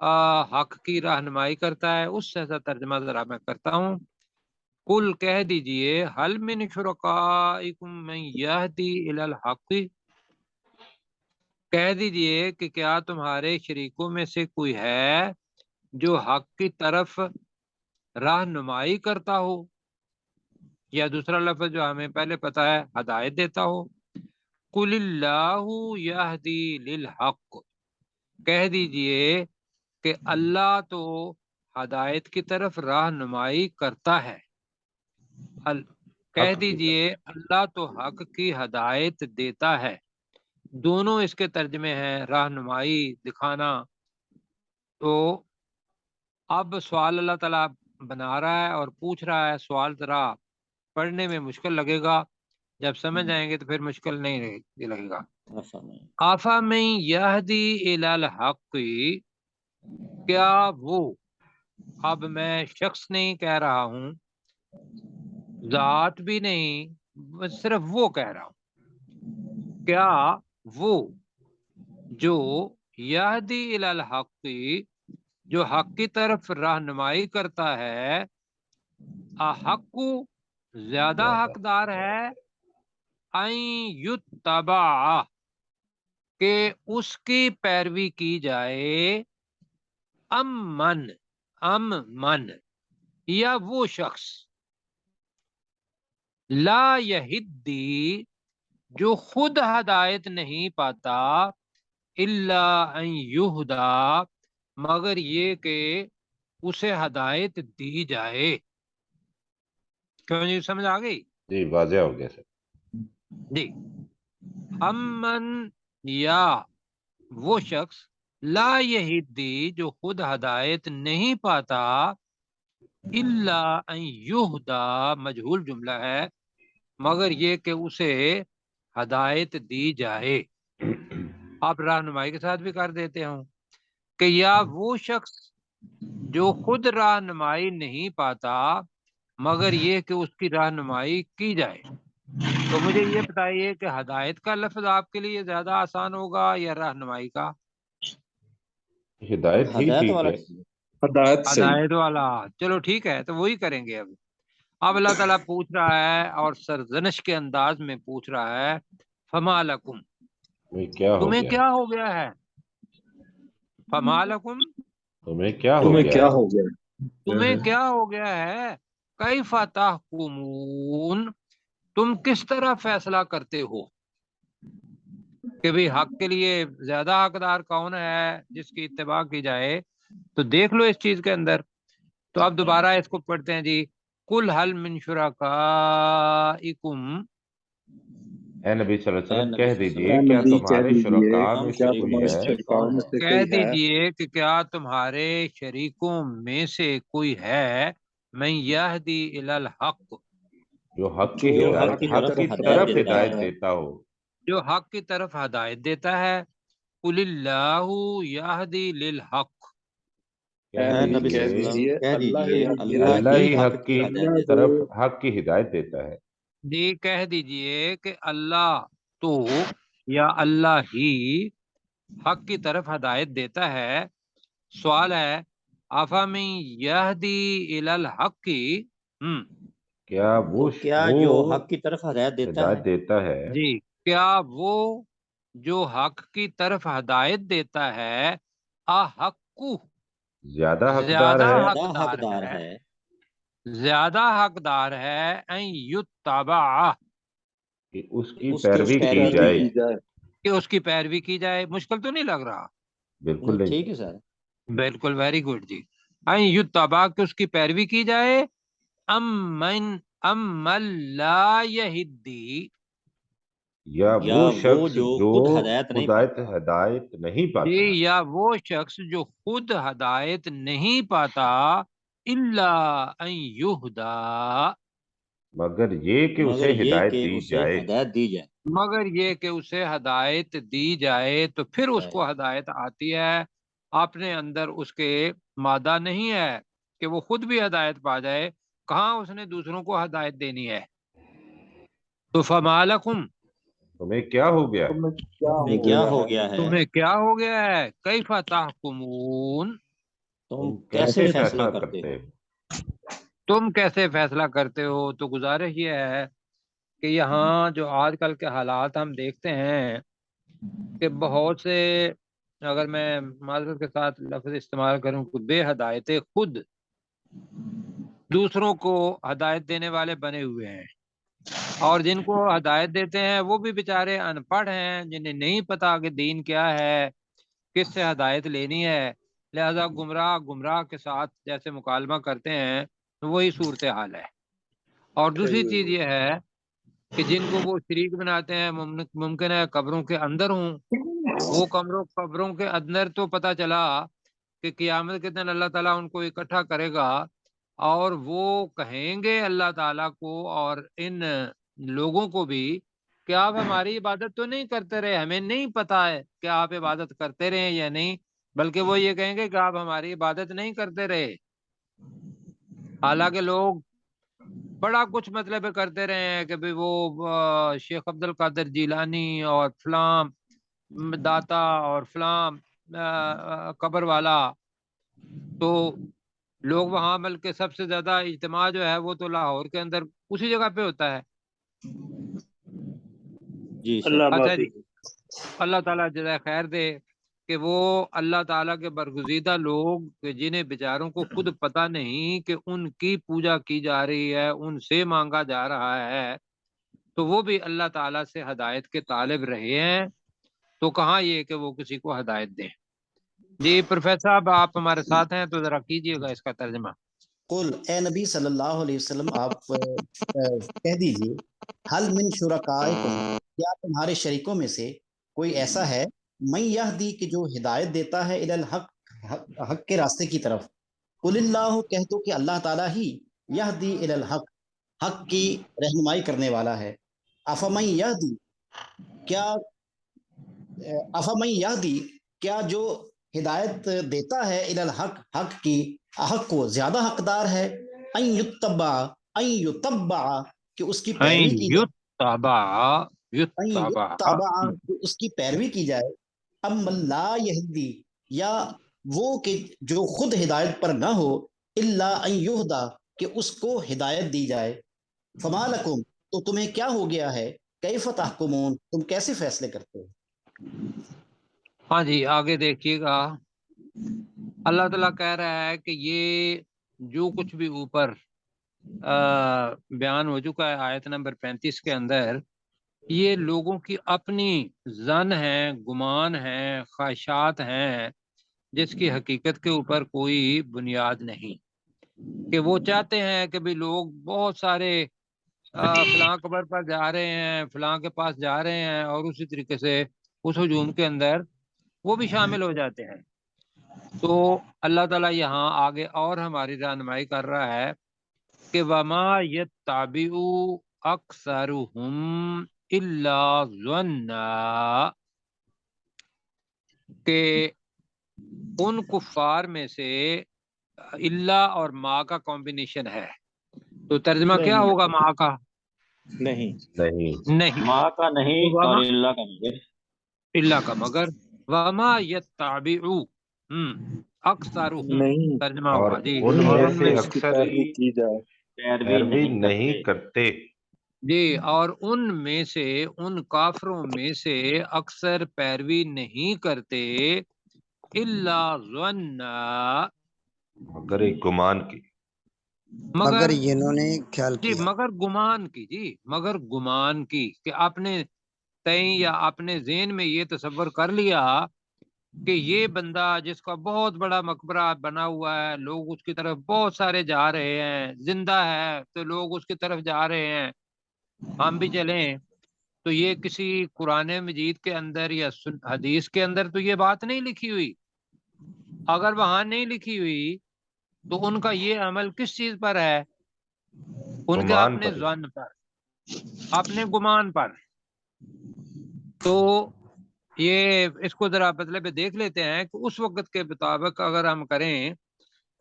حق کی رہنمائی کرتا ہے، اس سے ایسا ترجمہ ذرا میں کرتا ہوں۔ قل کہہ دیجئے حل من شرکائکم من یہدی الی الحق، کہہ دیجئے کہ کیا تمہارے شریکوں میں سے کوئی ہے جو حق کی طرف رہنمائی کرتا ہو، یا دوسرا لفظ جو ہمیں پہلے پتا ہے ہدایت دیتا ہو۔ قل اللہ یہدی للحق، کہہ دیجئے کہ اللہ تو ہدایت کی طرف رہنمائی کرتا ہے۔ کہہ حق کی دیجئے اللہ تو حق کی ہدایت دیتا ہے۔ دونوں اس کے ترجمے ہیں، رہنمائی، دکھانا۔ تو اب سوال اللہ تعالیٰ بنا رہا ہے اور پوچھ رہا ہے، سوال ذرا پڑھنے میں مشکل لگے گا، جب سمجھ جائیں گے تو پھر مشکل نہیں لگے گا۔ آفامن یہدی الی الحق، کیا وہ، اب میں شخص نہیں کہہ رہا ہوں، ذات بھی نہیں، صرف وہ کہہ رہا ہوں، کیا وہ جو یہدی الی الحق، جو حق کی طرف رہنمائی کرتا ہے، احق، زیادہ حقدار ہے، ان یتبع، کہ اس کی پیروی کی جائے، ام من، یا وہ شخص، لا یہدی، جو خود ہدایت نہیں پاتا، الا ان یہدا، مگر یہ کہ اسے ہدایت دی جائے۔ کیوں جی، سمجھ آ گئی؟ جی واضح ہو گیا سر۔ جی، امن، یا وہ شخص، لا یہدی، جو خود ہدایت نہیں پاتا، الا ان یہدا، مجہول جملہ ہے، مگر یہ کہ اسے ہدایت دی جائے۔ آپ رہنمائی کے ساتھ بھی کر دیتے ہوں کہ یا وہ شخص جو خود رہنمائی نہیں پاتا، مگر یہ کہ اس کی رہنمائی کی جائے۔ تو مجھے یہ بتائیے کہ ہدایت کا لفظ آپ کے لیے زیادہ آسان ہوگا یا رہنمائی کا؟ ہدایت ہی ہدایت ٹھیک والا ہے۔ ہدایت صحیح۔ ہدایت والا، چلو ٹھیک ہے، تو وہی کریں گے۔ اب اللہ تعالیٰ پوچھ رہا ہے اور سرزنش کے انداز میں پوچھ رہا ہے، فما لکم، کیا ہو تمہیں گیا؟ کیا ہو گیا ہے؟ فما لکم، تمہیں کیا ہو تمہیں گیا کیا ہے؟ ہو گیا؟ تمہیں کیا ہو گیا ہے؟ کیف تحکمون، تم کس طرح فیصلہ کرتے ہو کہ بھی حق کے لیے زیادہ حقدار کون ہے جس کی اتباع کی جائے؟ تو دیکھ لو اس چیز کے اندر۔ تو اب دوبارہ اس کو پڑھتے ہیں جی، قل حل من شرکائکم، اے نبی صلی اللہ علیہ اے وسلم نبی کہہ صلی اللہ دیجئے اے علیہ کیا نبی کہہ تمہارے دیجئے شرکاء ہم میں سے کیا کوئی شریکوں میں تمہارے سے ہے؟ کوئی شرکاؤں ہے؟ میں سے کہہ کوئی ہے؟ دیجئے کہ کیا تمہارے شریکوں میں سے کوئی ہے، من یہدی الی الحق، جو حق کی جو حق ہدایت، کی حق طرف کی ہدایت طرف دیتا ہدایت ہے۔ دیتا ہو۔ جو حق کی طرف ہدایت دیتا ہے۔ قل اللہ یہدی للحق، کہہ اے نبی صلی کہہ اللہ علیہ دیجئے وسلم دیجئے کہہ اللہ دیجئے ہی اللہ اللہ ہی ہی حق حق کی کی ہدایت اللہ دیتا ہے۔ طرف جو حق کی ہدایت دیتا ہے۔ جی کہہ دیجئے کہ اللہ تو، یا اللہ ہی حق کی طرف ہدایت دیتا ہے۔ سوال ہے، افمن یہدی الی الحق، کیا تو وہ کیا جو حق کی طرف ہدایت دیتا ہے، ہدایت دیتا ہے؟ جی کیا وہ جو حق کی طرف ہدایت دیتا ہے، احق، زیادہ حقدار زیادہ ہے زیادہ حقدار حقدار ہے، ہے زیادہ حقدار ہے، ان یتبع، کہ اس کہ کی اس کی پیروی کی پیروی پیروی کی جائے؟ کی جائے؟ جائے۔ کہ اس کی پیروی کی جائے۔ مشکل تو نہیں لگ رہا؟ بالکل نہیں۔ ٹھیک ہے سر۔ بالکل، ویری گڈ جی۔ ان یتبع، کہ اس کی پیروی کی جائے، ام لا یہدی، یا یا وہ وہ شخص جو جو خود ہدایت نہیں پاتا۔ ہدایت نہیں جی، پاتا، یا وہ شخص جو خود ہدایت نہیں پاتا، الا ان یہدا، مگر یہ کہ مگر اسے یہ ہدایت کہ دی اسے جائے۔ ہدایت دی جائے۔ مگر یہ کہ اسے ہدایت دی جائے، تو پھر اس کو ہدایت آتی ہے۔ اپنے اندر اس کے مادہ نہیں ہے کہ وہ خود بھی ہدایت پا جائے، کہاں اس نے دوسروں کو ہدایت دینی ہے۔ تو فما لکم، تمہیں کیا ہو گیا؟ تمہیں کیا تمہیں ہو کیا گیا ہو ہے؟ گیا ہے؟ تمہیں کیا ہو گیا ہے؟ کیف تحکمون، تم کیسے فیصلہ کرتے ہو؟ تم کیسے فیصلہ کرتے ہو؟ تو گزارش یہ ہے کہ یہاں جو آج کل کے حالات ہم دیکھتے ہیں کہ بہت سے، اگر میں معذرت کے ساتھ لفظ استعمال کروں، کہ بے ہدایتیں خود دوسروں کو ہدایت دینے والے بنے ہوئے ہیں، اور جن کو ہدایت دیتے ہیں وہ بھی بیچارے ان پڑھ ہیں، جنہیں نہیں پتا کہ دین کیا ہے، کس سے ہدایت لینی ہے، لہذا گمراہ کے ساتھ جیسے مکالمہ کرتے ہیں وہی صورتحال ہے۔ اور دوسری چیز یہ ہے کہ جن کو وہ شریک بناتے ہیں، ممکن ہے قبروں کے اندر ہوں، وہ قبروں کے اندر تو پتہ چلا کہ قیامت کے دن اللہ تعالیٰ ان کو اکٹھا کرے گا، اور وہ کہیں گے اللہ تعالیٰ کو اور ان لوگوں کو بھی کہ آپ ہماری عبادت تو نہیں کرتے رہے، ہمیں نہیں پتا ہے کہ آپ عبادت کرتے رہے یا نہیں، بلکہ وہ یہ کہیں گے کہ آپ ہماری عبادت نہیں کرتے رہے، حالانکہ لوگ بڑا کچھ مطلب کرتے رہے ہیں کہ بھئی وہ شیخ عبد القادر جیلانی اور فلاں داتا اور فلاں قبر والا، تو لوگ وہاں بلکہ سب سے زیادہ اجتماع جو ہے وہ تو لاہور کے اندر اسی جگہ پہ ہوتا ہے۔ جی سر۔ اللہ اچھا جی، معافی۔ اللہ تعالیٰ جزائے خیر دے کہ وہ اللہ تعالیٰ کے برگزیدہ لوگ کہ جنہیں بیچاروں کو خود پتہ نہیں کہ ان کی پوجا کی جا رہی ہے، ان سے مانگا جا رہا ہے، تو وہ بھی اللہ تعالیٰ سے ہدایت کے طالب رہے ہیں، تو کہاں یہ کہ وہ کسی کو ہدایت دیں۔ جی پروفیسر صاحب آپ ہمارے ساتھ ہیں تو ذرا کیجئے گا اس کا ترجمہ۔ قل، اے نبی صلی اللہ علیہ وسلم آپ کہہ دیجئے، حل من شرکائکم، کیا تمہارے شریکوں میں سے کوئی ایسا ہے، من یہدی، کہ جو ہدایت دیتا ہے الی الحق، حق کے راستے کی طرف، قل اللہ، کہہ دو کہ اللہ تعالیٰ ہی، یہدی الی الحق، حق کی رہنمائی کرنے والا ہے، افمن یہدی، کیا افمن یہدی، کیا جو ہدایت دیتا ہے الی الحق، حق کی، حق کو زیادہ حقدار ہے، ان یتبع، کہ اس کی پیروی کی جائے، ان یتبع، کہ اس کی پیروی کی جائے، ام لا یہدی، یا وہ کہ جو خود ہدایت پر نہ ہو، الا ان یہدا، کہ اس کو ہدایت دی جائے، فما لکم، تو تمہیں کیا ہو گیا ہے، کیف تحکمون، تم کیسے فیصلے کرتے ہو۔ ہاں جی آگے دیکھیے گا، اللہ تعالیٰ کہہ رہا ہے کہ یہ جو کچھ بھی اوپر بیان ہو چکا ہے آیت نمبر 35 کے اندر، یہ لوگوں کی اپنی ظن ہے، گمان ہے، خواہشات ہیں، جس کی حقیقت کے اوپر کوئی بنیاد نہیں، کہ وہ چاہتے ہیں کہ بھی لوگ بہت سارے فلاں قبر پر جا رہے ہیں، فلاں کے پاس جا رہے ہیں، اور اسی طریقے سے اس ہجوم کے اندر وہ بھی شامل ہو جاتے ہیں۔ تو اللہ تعالیٰ یہاں آگے اور ہماری رہنمائی کر رہا ہے کہ وَمَا يَتَّبِعُ أَكْثَرُهُمْ إِلَّا ظَنًّا، کہ ان کفار میں سے اللہ اور ماں کا کمبینیشن ہے، تو ترجمہ کیا ہوگا ماں کا؟ نہیں، ماں کا نہیں اور اللہ کا مگر، اللہ کا مگر، وَمَا يَتَّبِعُ أَكْثَرُهُمْ نہیں، ترجمہ اور ہوگا جی، ان اور میں ان سے میں اکثر پیروی کی جائے، پیروی نہیں کرتے، جی، اور ان میں سے، ان کافروں میں سے اکثر پیروی نہیں کرتے، الا ظنا، مگر ایک گمان کی، مگر انہوں نے خیال جی کیا۔ مگر گمان کی، جی مگر گمان کی، کہ آپ نے تئیں یا اپنے ذہن میں یہ تصور کر لیا کہ یہ بندہ جس کا بہت بڑا مقبرہ بنا ہوا ہے، لوگ اس کی طرف بہت سارے جا رہے ہیں، زندہ ہے تو لوگ اس کی طرف جا رہے ہیں، ہم بھی چلیں، تو یہ کسی قرآن مجید کے اندر یا حدیث کے اندر تو یہ بات نہیں لکھی ہوئی۔ اگر وہاں نہیں لکھی ہوئی تو ان کا یہ عمل کس چیز پر ہے؟ ان کے گمان اپنے پر، ظن پر، اپنے گمان پر۔ تو یہ اس کو ذرا مطلب دیکھ لیتے ہیں کہ اس وقت کے مطابق اگر ہم کریں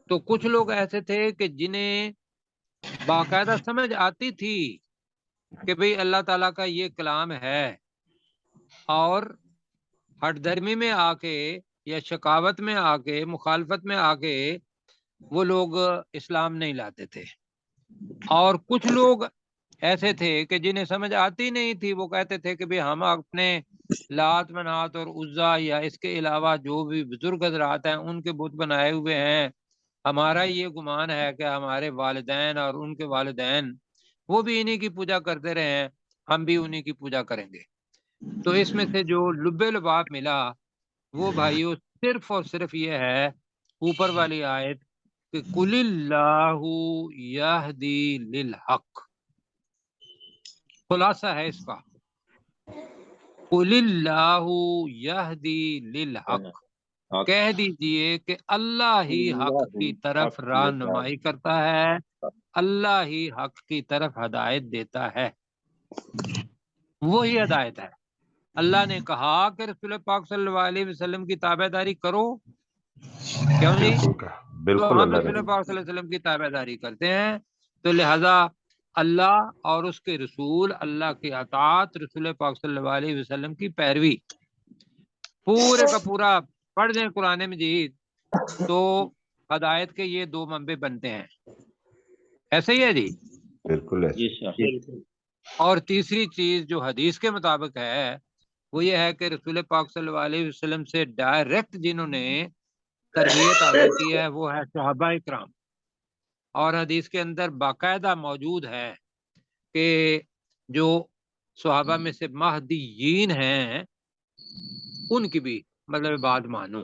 تو کچھ لوگ ایسے تھے کہ جنہیں باقاعدہ سمجھ آتی تھی کہ بھئی اللہ تعالیٰ کا یہ کلام ہے، اور ہٹ درمی میں آ کے یا شکاوت میں آ کے، مخالفت میں آ کے وہ لوگ اسلام نہیں لاتے تھے، اور کچھ لوگ ایسے تھے کہ جنہیں سمجھ آتی نہیں تھی، وہ کہتے تھے کہ بھی ہم اپنے لات منات اور عزا یا اس کے علاوہ جو بھی بزرگ حضرات ہیں ان کے بت بنائے ہوئے ہیں، ہمارا یہ گمان ہے کہ ہمارے والدین اور ان کے والدین وہ بھی انہی کی پوجا کرتے رہے ہیں، ہم بھی انہی کی پوجا کریں گے۔ تو اس میں سے جو لب لباب ملا وہ بھائیو صرف اور صرف یہ ہے اوپر والی آیت کہ قل اللہ یہدی للحق، خلاصہ ہے اس کا، قل اللہ یہدی للحق، کہہ دیجئے کہ اللہ ہی حق کی طرف رہنمائی کرتا ہے، اللہ ہی حق کی طرف ہدایت دیتا ہے، وہی ہدایت ہے۔ اللہ نے کہا کہ رسول پاک صلی اللہ علیہ وسلم کی تابع داری کرو، کیوں جی؟ تو بالکل ہم اللہ رسول نے پاک صلی اللہ علیہ وسلم کی تابع داری کرتے ہیں، تو لہذا اللہ اور اس کے رسول، اللہ کی اطاعت، رسول پاک صلی اللہ علیہ وسلم کی پیروی، پورے کا پورا پڑھ دیں قرآن مجید تو ہدایت کے یہ دو منبع بنتے ہیں، ایسے ہی ہے جی۔ بالکل ایسے۔ جی سر، اور تیسری چیز جو حدیث کے مطابق ہے وہ یہ ہے کہ رسول پاک صلی اللہ علیہ وسلم سے ڈائریکٹ جنہوں نے تربیت حاصل کی ہے وہ ہے صحابہ اکرام، اور حدیث کے اندر باقاعدہ موجود ہے کہ جو صحابہ میں سے مہدیین ہیں ان کی بھی مطلب بات مانو۔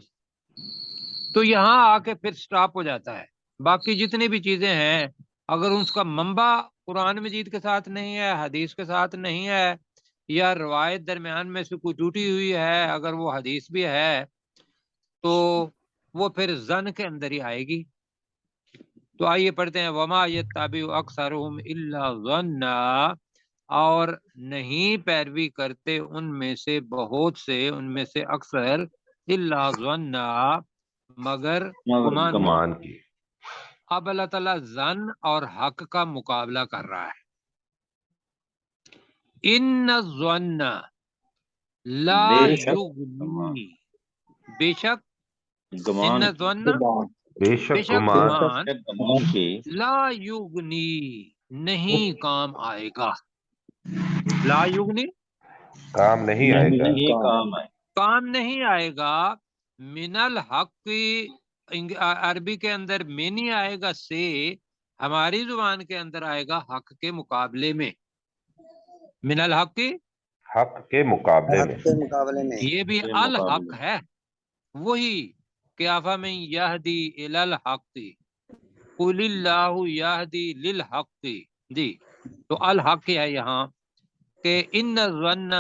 تو یہاں آ کے پھر سٹاپ ہو جاتا ہے، باقی جتنی بھی چیزیں ہیں اگر اس کا منبع قرآن مجید کے ساتھ نہیں ہے، حدیث کے ساتھ نہیں ہے، یا روایت درمیان میں سے کوئی ٹوٹی ہوئی ہے، اگر وہ حدیث بھی ہے تو وہ پھر ظن کے اندر ہی آئے گی۔ تو آئیے پڑھتے ہیں وما یتبع اکثرهم الا ظنا، اور نہیں پیروی کرتے ان میں سے بہت سے، ان میں سے اکثر، الا ظنا مگر گمان کی۔ کمان کی۔ اب اللہ تعالیٰ ظن اور حق کا مقابلہ کر رہا ہے۔ ان الظن لا بے شک یغنی، بے شک، گمان ان الظن، بے بے شک شک گمان گمان، گمان کی لا یغنی نہیں کام آئے گا، لا یغنی کام نہیں آئے گا، نہیں کام ہے، کام نہیں آئے گا، من الحق کی عربی کے اندر میں نہیں آئے گا، سے ہماری زبان کے اندر آئے گا حق کے مقابلے میں، من الحق کی، حق کے مقابلے میں۔ یہ بھی کے الحق مقابلے ہے، وہی کہ افمن یہدی الی الحق قل اللہ یہدی للحق، جی تو الحق ہے یہاں کہ ان الظن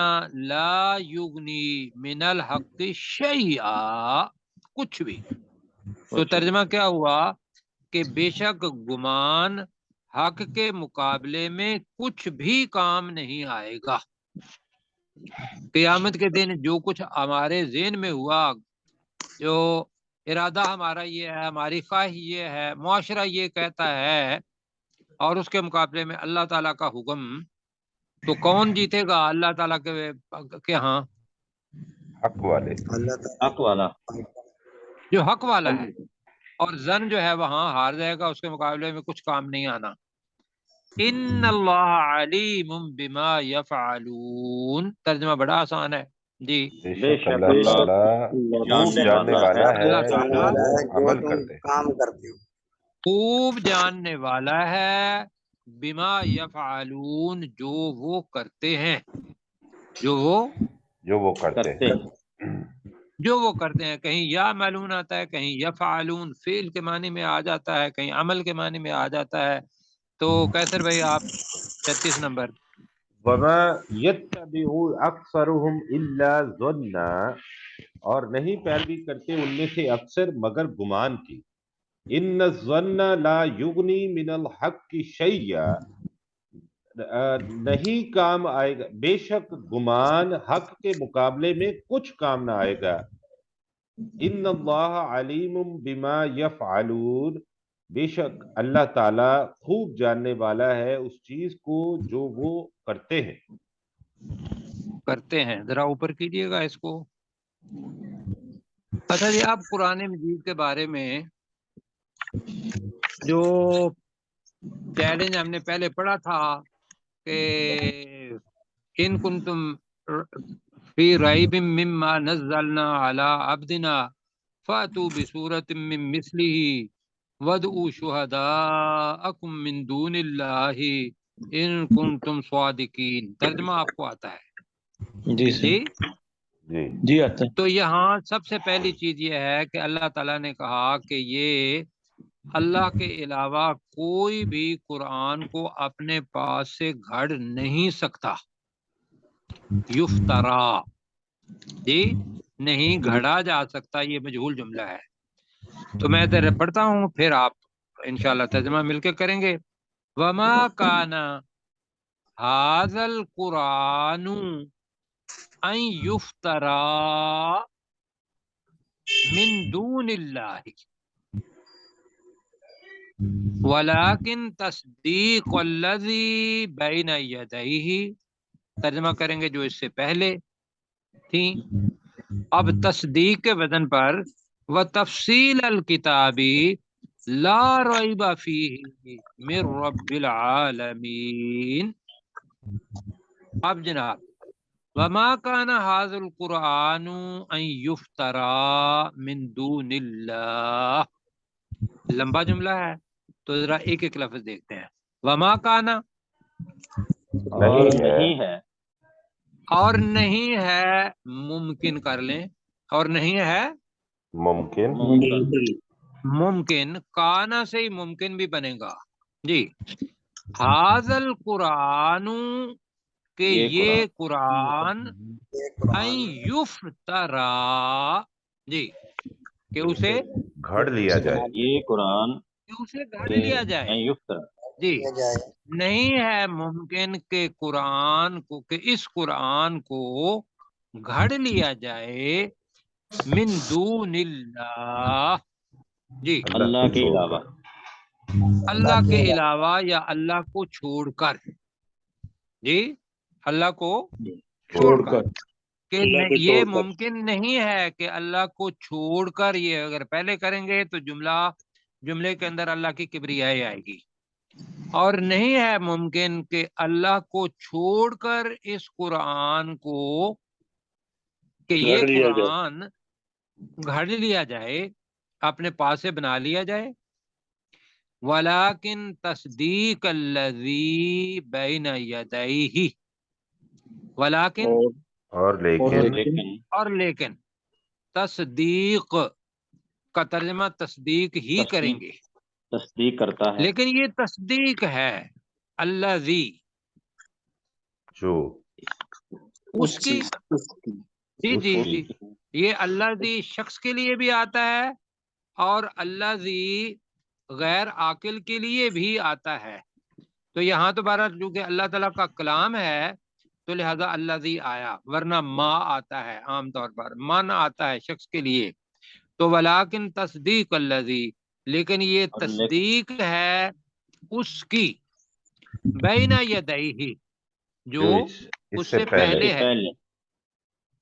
لا یغنی من الحق شیئا، کچھ بھی۔ تو ترجمہ کیا ہوا کہ بے شک گمان حق کے مقابلے میں کچھ بھی کام نہیں آئے گا۔ قیامت کے دن جو کچھ ہمارے ذہن میں ہوا، جو ارادہ ہمارا یہ ہے، ہماری خواہش یہ ہے، معاشرہ یہ کہتا ہے، اور اس کے مقابلے میں اللہ تعالیٰ کا حکم، تو کون جیتے گا اللہ تعالیٰ کے ہاں؟ حق والے۔ حق والا، جو حق والا ہے، اور زن جو ہے وہاں ہار جائے گا، اس کے مقابلے میں کچھ کام نہیں آنا۔ ان اللہ علیم بما یفعلون، ترجمہ بڑا آسان ہے جی۔ بے بے شک شک اللہ اللہ تعالیٰ خوب جاننے والا ہے اللہ جو تعالیٰ عمل کرتے ہیں۔ خوب جاننے والا ہے بما یفعلون، جو وہ کرتے ہیں، جو وہ کرتے کرتے ہیں۔ ہیں، جو وہ کرتے ہیں۔ کہیں یا معلوم آتا ہے، کہیں یفعلون فعل کے معنی میں آ جاتا ہے، کہیں عمل کے معنی میں آ جاتا ہے۔ تو کیسر بھائی آپ 36 نمبر۔ وما یتبع اکثرهم الا ظنا، اور نہیں پیروی کرتے ان میں سے اکثر مگر گمان کی۔ ان الظن لا یغنی من الحق شیئا، نہیں کام آئے گا، بے شک گمان حق کے مقابلے میں کچھ کام نہ آئے گا۔ ان اللہ علیم بما یفعلون، بے شک اللہ تعالیٰ خوب جاننے والا ہے اس چیز کو جو وہ کرتے ہیں۔ کرتے ہیں، ذرا اوپر کیجئے گا اس کو۔ اچھا جی، اب قرآن مجید کے بارے میں جو چیلنج ہم نے پہلے پڑھا تھا کہ ان کنتم فی ریب مما نزلنا علی عبدنا فاتوا بسورۃ من مثلہ وادعوا شہداءکم من دون اللہ ان کنتم صادقین. ترجمہ آپ کو آتا ہے؟ جی جی جی جی آتا ہے. تو یہاں سب سے پہلی چیز یہ ہے کہ اللہ تعالیٰ نے کہا کہ یہ اللہ کے علاوہ کوئی بھی قرآن کو اپنے پاس سے گھڑ نہیں سکتا. یفترا، جی نہیں گھڑا جا سکتا، یہ مجہول جملہ ہے. تو میں ذرا پڑھتا ہوں، پھر آپ انشاءاللہ ترجمہ مل کے کریں گے. وما کان ھذا القرآن ان یفترا من دون اللہ ولیکن تصدیق الذی بین یدیہ. ترجمہ کریں گے جو اس سے پہلے تھیں. اب تصدیق کے وزن پر و تفصیل الکتابی لا ریب فیہ من رب العالمین. اب جناب وما کان ھذا القرآن ان یفترا من دون اللہ، لمبا جملہ ہے تو ذرا ایک ایک لفظ دیکھتے ہیں. وما کانا، اور نہیں ہے، اور نہیں ہے، ممکن کر لیں، اور نہیں ہے ممکن. ممکن، کانا سے ہی ممکن بھی بنے گا. جی ھذا القرآن، کہ یہ قرآن ان یفترا، جی کہ اسے گھڑ لیا جائے. یہ قرآن کہ اسے گھڑ لیا جائے. جی نہیں ہے ممکن کہ قرآن کو، کہ اس قرآن کو گھڑ لیا جائے من دون اللہ، جی اللہ کے علاوہ، اللہ کے علاوہ یا اللہ کو چھوڑ کر. جی اللہ کو چھوڑ کر، کہ یہ ممکن نہیں ہے کہ اللہ کو چھوڑ کر، یہ اگر پہلے کریں گے تو جملے کے اندر اللہ کی کبریائی آئے گی. اور نہیں ہے ممکن کہ اللہ کو چھوڑ کر اس قرآن کو، کہ یہ قرآن گھڑ لیا جائے، اپنے پاس سے بنا لیا جائے. ولیکن تصدیق الذی بین یدیہ، ولیکن اور لیکن تصدیق کا ترجمہ تصدیق ہی کریں گے، تصدیق کرتا ہے، لیکن یہ تصدیق ہے الذی، جو اس کی. جی جی جی یہ الذی شخص کے لیے بھی آتا ہے اور الذی غیر عاقل کے لیے بھی آتا ہے. تو یہاں تو بہرحال چونکہ اللہ تعالیٰ کا کلام ہے تو لہذا الذی آیا، ورنہ ما آتا ہے عام طور پر، من آتا ہے شخص کے لیے. تو ولیکن تصدیق الذی، لیکن یہ تصدیق ہے اس کی، بین یدیہ جو اس سے پہلے ہے.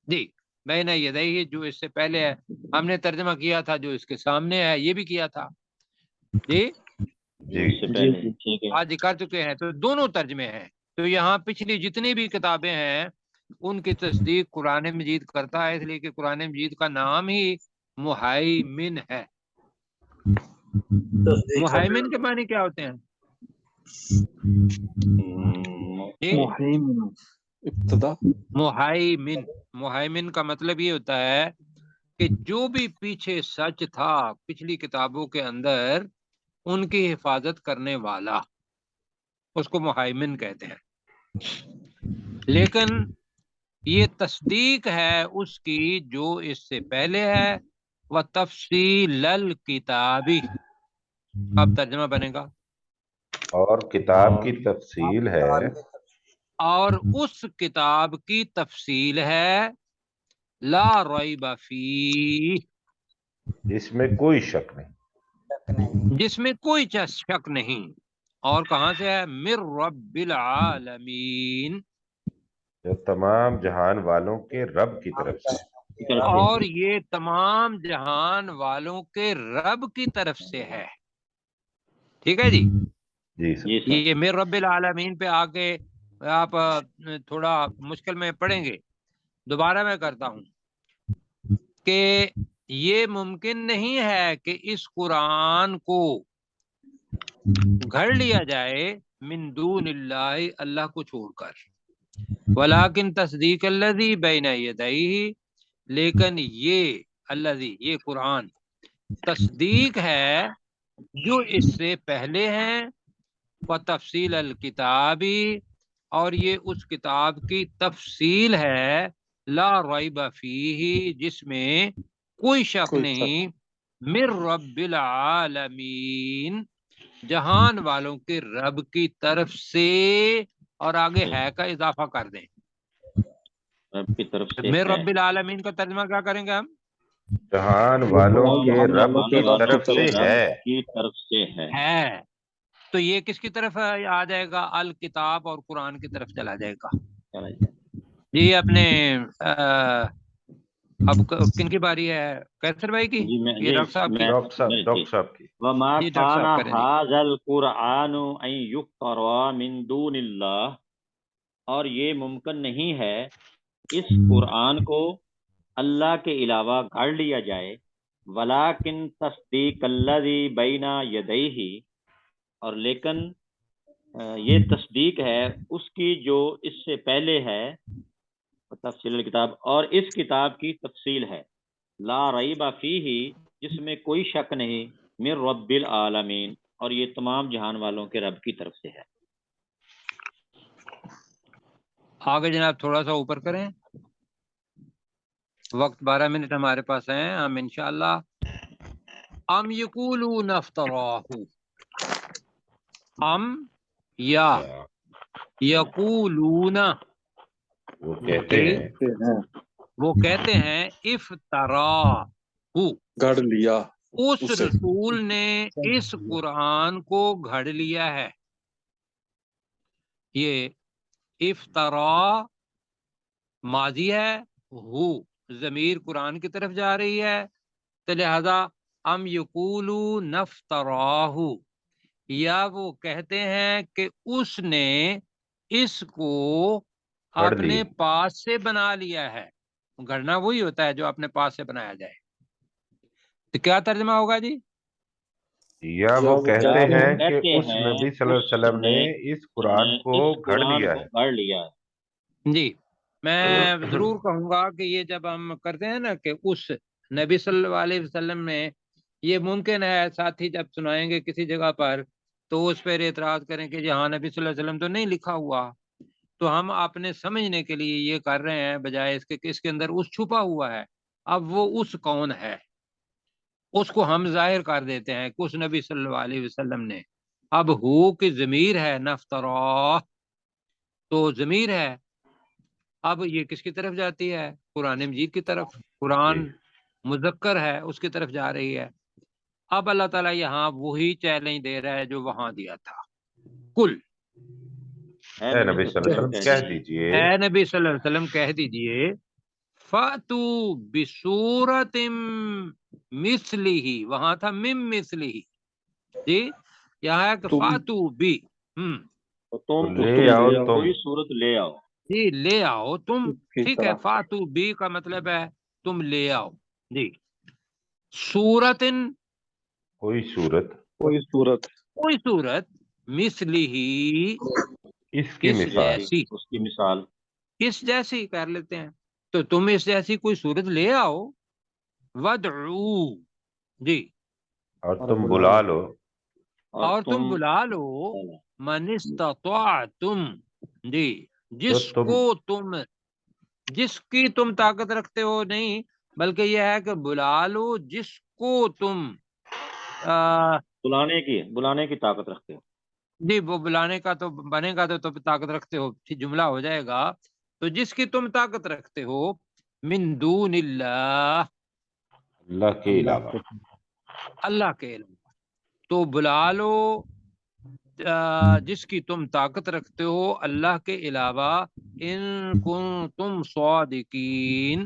جی بین یدیہ جو اس سے پہلے ہے. ہم نے ترجمہ کیا تھا جو اس کے سامنے ہے، یہ بھی کیا تھا. جی آج کر چکے ہیں، تو دونوں ترجمے ہیں. تو یہاں پچھلی جتنی بھی کتابیں ہیں ان کی تصدیق قرآن مجید کرتا ہے، اس لیے کہ قرآن مجید کا نام ہی محیمن ہے. محیمن کے معنی کیا ہوتے ہیں؟ محیمن کا مطلب یہ ہوتا ہے کہ جو بھی پیچھے سچ تھا پچھلی کتابوں کے اندر ان کی حفاظت کرنے والا، اس کو محیمن کہتے ہیں. لیکن یہ تصدیق ہے اس کی جو اس سے پہلے ہے. وہ تفصیل الکتابی، اب ترجمہ بنے گا اور کتاب کی تفصیل ہے، اور اس کتاب کی تفصیل ہے لا ریب فیہ، جس میں کوئی شک نہیں، جس میں کوئی شک نہیں. اور کہاں سے ہے؟ من رب العالمین، جو تمام جہان والوں کے رب کی طرف سے. اور یہ تمام جہان والوں کے رب کی طرف سے ہے. ٹھیک ہے جی. جی سر. یہ میرے رب العالمین پہ آ کے آپ تھوڑا مشکل میں پڑھیں گے. دوبارہ میں کرتا ہوں کہ یہ ممکن نہیں ہے کہ اس قرآن کو گھڑ لیا جائے من دون اللہ، اللہ کو چھوڑ کر. ولیکن تصدیق الذی بین یدیہ، لیکن یہ الذی، یہ قرآن تصدیق ہے جو اس سے پہلے ہیں، وتفصیل الکتابی، اور یہ اس کتاب کی تفصیل ہے، لا ریب فیہ، جس میں کوئی شک نہیں، من رب العالمین، جہان والوں کے رب کی طرف سے. اور آگے ہے کا اضافہ کر دیں، رب کی طرف سے من ہے. رب العالمین کا ترجمہ کیا کریں گے ہم؟ جہان والوں کے رب کی طرف سے ہے. کی طرف سے ہے. تو یہ کس کی طرف آ جائے گا؟ الکتاب اور قرآن کی طرف چلا جائے گا. جی اپنے اب کن کی باری ہے؟ کیسر بھائی کی؟ یہ ڈاکٹر صاحب کی. ڈاکٹر صاحب کی. وما جی ڈاکٹر كان صاحب کریں جی. هذا القرآن ان يفترى من دون اللہ، اور یہ ممکن نہیں ہے اس قرآن کو اللہ کے علاوہ گھڑ لیا جائے. ولیکن تصدیق الذی بین یدیہ، اور لیکن یہ تصدیق ہے اس کی جو اس سے پہلے ہے، تفصیل الکتاب، اور اس کتاب کی تفصیل ہے، لا ریب فیہ، جس میں کوئی شک نہیں، من رب العالمین، اور یہ تمام جہان والوں کے رب کی طرف سے ہے. آگے جناب تھوڑا سا اوپر کریں، وقت 12 منٹ ہمارے پاس ہیں. ہم انشاءاللہ ام یقولون افتراہ، ام یا یقولون، وہ کہتے ہیں، وہ کہتے ہیں افطراہ، گھڑ لیا، اس رسول نے اس قرآن کو گھڑ لیا ہے. یہ افطرا ماضی ہے، ہو ضمیر قرآن کی طرف جا رہی ہے، تو لہذا ام یقولون نفتراہ، یا وہ کہتے ہیں کہ اس نے اس کو اپنے پاس سے بنا لیا ہے. گھڑنا وہی ہوتا ہے جو اپنے پاس سے بنایا جائے. تو کیا ترجمہ ہوگا جی؟ یا وہ کہتے ہیں کہ کہتے اس ہیں نبی صلی اللہ علیہ وسلم نے اس قرآن کو گھڑ لیا ہے. گھڑ لیا ہے. جی میں ضرور کہوں گا کہ یہ جب ہم کرتے ہیں نا کہ اس نبی صلی اللہ علیہ وسلم میں، یہ ممکن ہے ساتھی جب سنائیں گے کسی جگہ پر تو اس پر اعتراض کریں کہ جی ہاں نبی صلی اللہ علیہ وسلم تو نہیں لکھا ہوا. تو ہم اپنے سمجھنے کے لیے یہ کر رہے ہیں، بجائے اس کے کہ اس کے اندر اس چھپا ہوا ہے. اب وہ اس کون ہے، اس کو ہم ظاہر کر دیتے ہیں کہ اس نبی صلی اللہ علیہ وسلم نے. اب ہو کی ضمیر ہے نفترا، تو ضمیر ہے، اب یہ کس کی طرف جاتی ہے؟ قرآن مجید کی طرف. قرآن مذکر ہے، اس کی طرف جا رہی ہے. اب اللہ تعالیٰ یہاں وہی چیلنج دے رہا ہے جو وہاں دیا تھا. کل اے نبی صلی اللہ علیہ وسلم کہہ دیجئے، اے نبی صلی اللہ علیہ وسلم کہہ دیجئے، فاتو بصورت مثلہ، وہاں تھا مم مثلہ، جی یہاں ہے کہ فاتو بی، تم لے آؤ، تم کوئی صورت لے آؤ. جی لے آؤ تم. ٹھیک ہے، فاتو بی کا مطلب ہے تم لے آؤ. جی صورت، کوئی صورت، کوئی صورت، کوئی صورت، مثلی ہی، اس کی اس مثال، جیسی، اس کی مثال. اس جیسی کر لیتے ہیں. تو تم اس جیسی کوئی صورت لے آؤ. ودعو، جی اور تم بلا لو، اور تم بلا لو، من استطاعتم، جی جس تو کو تم، جس کی تم طاقت رکھتے ہو، نہیں بلکہ یہ ہے کہ بلا لو جس کو تم بلانے کی طاقت رکھتے ہو. جی وہ بلانے کا تو بنے گا تو طاقت رکھتے ہو، پھر جملہ ہو جائے گا. تو جس کی تم طاقت رکھتے ہو، من دون اللہ، اللہ کے علاوہ، اللہ کے علم، تو بلا لو جس کی تم طاقت رکھتے ہو اللہ کے علاوہ، ان کنتم صادقین،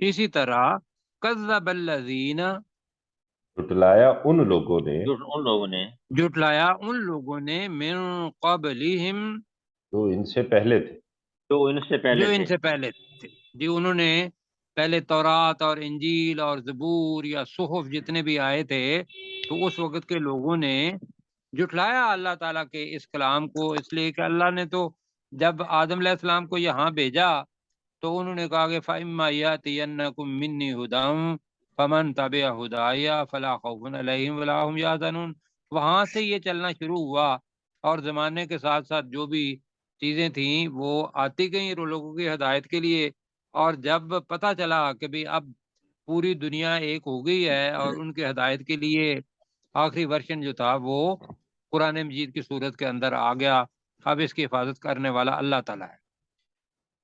اسی طرح کذب الذین، جھٹلایا ان لوگوں نے جو ان لوگوں نے جھٹلایا ان لوگوں نے من قبلہم، جو ان سے پہلے تھے. جو ان سے پہلے جو ان تھے، سے پہلے تھے جی، انہوں نے پہلے تورات اور انجیل اور زبور یا صحف جتنے بھی آئے تھے تو اس وقت کے لوگوں نے جھٹلایا اللہ تعالیٰ کے اس کلام کو، اس لیے کہ اللہ نے تو جب آدم علیہ السلام کو یہاں بھیجا تو انہوں نے کہا کہ فَإِمَّا يَأْتِيَنَّكُم مِّنِّي هُدًى فَمَن تَبِعَ هُدَايَ فَلَا خَوْفٌ عَلَيْهِمْ وَلَا هُمْ يَحْزَنُونَ۔ وہاں سے یہ چلنا شروع ہوا اور زمانے کے ساتھ ساتھ جو بھی چیزیں تھیں وہ آتی گئیں لوگوں کی ہدایت کے لیے، اور جب پتہ چلا کہ بھی اب پوری دنیا ایک ہو گئی ہے اور ان کی ہدایت کے لیے آخری ورژن جو تھا وہ قرآن مجید کی صورت کے اندر آ گیا، اب اس کی حفاظت کرنے والا اللہ تعالیٰ ہے۔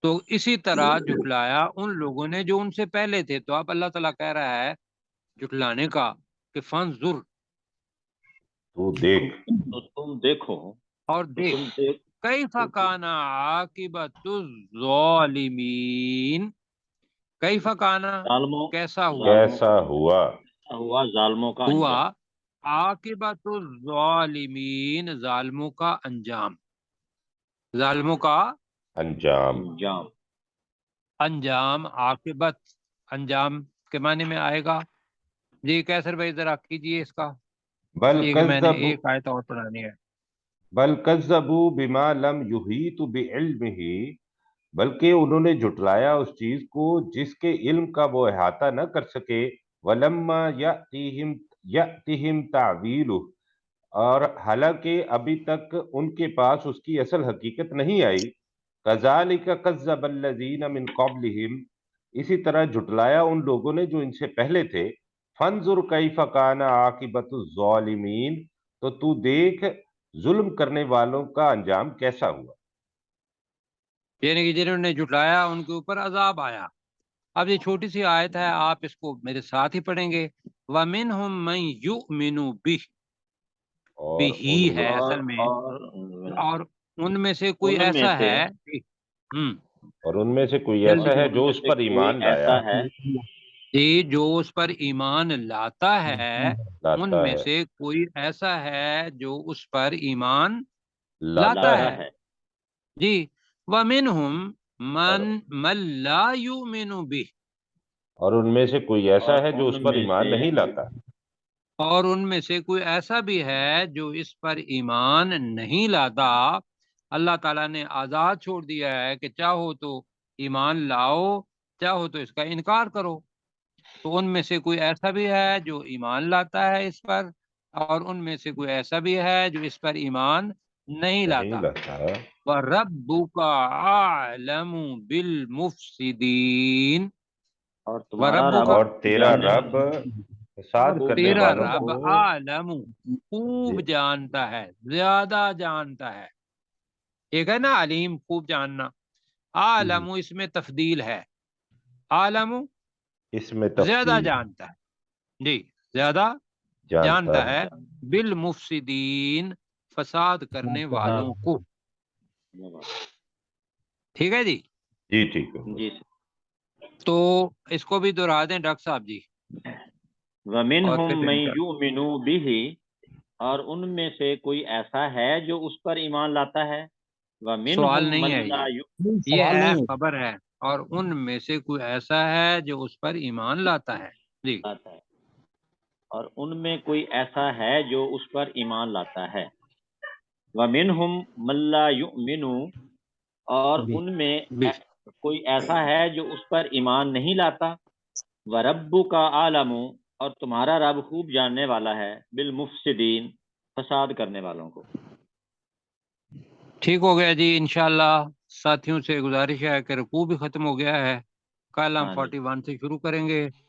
تو اسی طرح جھٹلایا ان لوگوں نے جو ان سے پہلے تھے، تو اب اللہ تعالیٰ کہہ رہا ہے جھٹلانے کا کہ فانظر، تو دیکھ، تو تم دیکھو، اور تو دیکھ تم دیکھ کیف کان عاقبۃ الظالمین، کیف کان ظالموں کیسا ہوا کیسا ہوا ہوا ظالموں کا ہوا انجام۔ عاقبۃ الظالمین، ظالموں کا انجام، ظالموں کا انجام. انجام انجام، عاقبت انجام کے معنی میں آئے گا جی۔ کیسر بھائی ذرا کیجئے اس کا، بل یہ کہ میں نے کذبوا ایک آیت اور پڑھانی ہے۔ بل کذبوا بما لم یحیطوا بعلمہ، بلکہ انہوں نے جھٹلایا اس چیز کو جس کے علم کا وہ احاطہ نہ کر سکے، ولما یأتہم تعویلہ، اور حالانکہ ابھی تک ان کے پاس اس کی اصل حقیقت نہیں آئی، کذالک کذب الذین من قبلہم، اسی طرح جھٹلایا ان لوگوں نے جو ان سے پہلے تھے، فانظر کیف کان عاقبۃ الظالمین، تو دیکھ ظلم کرنے والوں کا انجام کیسا ہوا. یعنی کہ جنہوں نے جھٹلایا ان کے اوپر عذاب آیا۔ اب یہ چھوٹی سی آیت ہے، آپ اس کو میرے ساتھ ہی پڑھیں گے۔ وَمِنْهُمْ مَنْ يُؤْمِنُ بِهِ، اور بِهِ ان ہے میں اصل میں، اور ان میں سے کوئی ان میں ایسا سے ہے اور ان میں سے کوئی جلدی ایسا ہے ان جو میں اس سے پر کوئی ایمان لایا ایسا ہے جی جو اس پر ایمان لاتا ہے، ان لاتا میں ہے سے کوئی ایسا ہے جو اس پر ایمان لاتا لاتا لاتا ہے ہے، جی۔ وَمِنْهُمْ اور مَنْ لَا يُؤْمِنُ بِهِ، اور ان میں سے کوئی ایسا اور ہے جو اس ان پر میں ایمان سے نہیں لاتا. اور ان میں سے کوئی ایسا بھی ہے جو اس پر ایمان نہیں لاتا۔ اللہ تعالیٰ نے آزاد چھوڑ دیا ہے کہ چاہو تو ایمان لاؤ، چاہو تو اس کا انکار کرو۔ تو ان میں سے کوئی ایسا بھی ہے جو ایمان لاتا ہے اس پر، اور ان میں سے کوئی ایسا بھی ہے جو اس پر ایمان نہیں نہیں لاتا۔ لاتا. وَرَبُّكَ أَعْلَمُ بِالْمُفْسِدِينَ، اور تمہارا رب وَرَبُّكَ، اور تیرا جاننے رب فساد اور کرنے تیرا والوں رب کو عالم، خوب جانتا ہے، زیادہ جانتا ہے۔ ایک ہے نا علیم، خوب جاننا، عالم اس میں تفضیل ہے، عالم اس میں زیادہ تفصیل جانتا ہے جی، زیادہ جانتا جانتا ہے. ہے بالمفسدین، فساد کرنے والوں کو۔ ٹھیک ہے جی، جی ٹھیک ہے. جی۔ تو اس کو بھی دہرا دیں ڈاکٹر صاحب جی، اور وَمِنْهُمْ پھر مَنْ يُؤْمِنُ بِهِ، اور ان میں سے کوئی ایسا ہے جو اس پر ایمان لاتا ہے۔ سوال وَمِنْهُمْ نہیں مَنْ ہے لَا یہ سوال ہے نہیں ہے۔ خبر ہے، اور ان میں سے کوئی ایسا ہے جو اس پر ایمان لاتا ہے جی۔ لاتا ہے، اور ان میں کوئی ایسا ہے جو اس پر ایمان لاتا ہے۔ وَمِنْهُمْ مَنْ لَا يُؤْمِنُ، اور بھی ان میں بھی کوئی ایسا ہے جو اس پر ایمان نہیں لاتا۔ وَرَبُّكَ أَعْلَمُ، اور تمہارا رب خوب جاننے والا ہے، بالمفسدین، فساد کرنے والوں کو۔ ٹھیک ہو گیا جی۔ انشاءاللہ ساتھیوں سے گزارش ہے کہ رکوع بھی ختم ہو گیا ہے، کل ہم ہاں جی، 41 سے شروع کریں گے۔